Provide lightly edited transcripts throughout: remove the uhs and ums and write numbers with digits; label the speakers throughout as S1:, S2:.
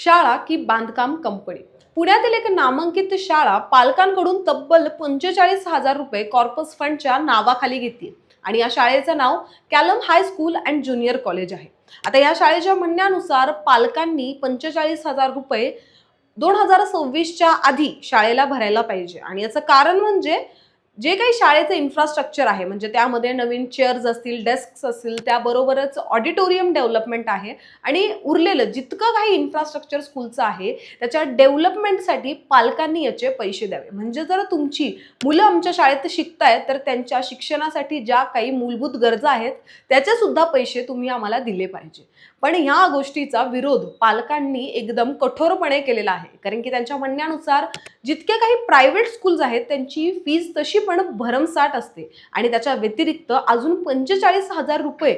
S1: शाळा की बांधकाम कंपनी? पुण्यातील एक नामांकित शाळा पालकांकडून तब्बल 45,000 रुपये कॉर्पस फंडच्या नावाखाली घेतली आणि या शाळेचं नाव Kalam high school and junior college आहे. आता या शाळेच्या म्हणण्यानुसार पालकांनी 45,000 रुपये 2026च्या आधी शाळेला भरायला पाहिजे आणि याचं कारण म्हणजे जे काही शाळेचं इन्फ्रास्ट्रक्चर आहे, म्हणजे त्यामध्ये नवीन चेअर्स असतील, डेस्क असतील, त्याबरोबरच ऑडिटोरियम डेव्हलपमेंट आहे आणि उरलेलं जितकं काही इन्फ्रास्ट्रक्चर स्कूलचं आहे त्याच्या डेव्हलपमेंटसाठी पालकांनी याचे पैसे द्यावे. म्हणजे जर तुमची मुलं आमच्या शाळेत शिकतायत तर त्यांच्या शिक्षणासाठी ज्या काही मूलभूत गरजा आहेत त्याचे सुद्धा पैसे तुम्ही आम्हाला दिले पाहिजे. पण ह्या गोष्टीचा विरोध पालकांनी एकदम कठोरपणे केलेला आहे, कारण की त्यांच्या म्हणण्यानुसार जितके काही प्रायव्हेट स्कूल्स आहेत त्यांची फीज तशी पण भरमसाठ असते आणि त्याच्या व्यतिरिक्त अजून 45,000 रुपये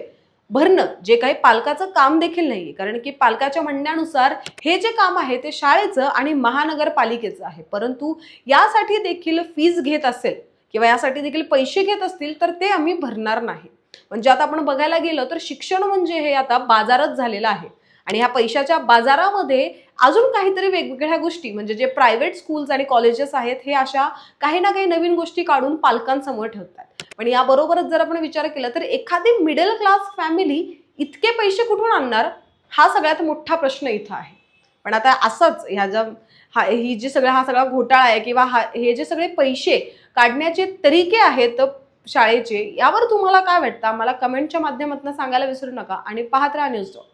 S1: भरणं जे काही पालकाचं काम देखील नाहीये, कारण की पालकाच्या म्हणण्यानुसार हे जे काम आहे ते शाळेचं आणि महानगरपालिकेचं आहे, परंतु यासाठी देखील फीज घेत असेल किंवा यासाठी देखील पैसे घेत असतील तर ते आम्ही भरणार नाही. म्हणजे आता आपण बघायला गेलं तर शिक्षण म्हणजे हे आता बाजारच झालेला आहे आणि ह्या पैशाच्या बाजारामध्ये अजून काहीतरी वेगवेगळ्या गोष्टी, म्हणजे जे प्रायव्हेट स्कूल्स आणि कॉलेजेस आहेत हे अशा काही ना काही नवीन गोष्टी काढून पालकांसमोर ठेवतात. पण याबरोबरच जर आपण विचार केला तर एखादी मिडल क्लास फॅमिली इतके पैसे कुठून आणणार, हा सगळ्यात मोठा प्रश्न इथं आहे. पण आता असंच ही जी हा सगळा घोटाळा आहे किंवा हे जे सगळे पैसे काढण्याचे तरीके आहेत शाळेचे, यावर तुम्हाला काय वाटतं? मला कमेंटच्या माध्यमातून सांगायला विसरू नका आणि पाहत राहा न्यूज टॉक.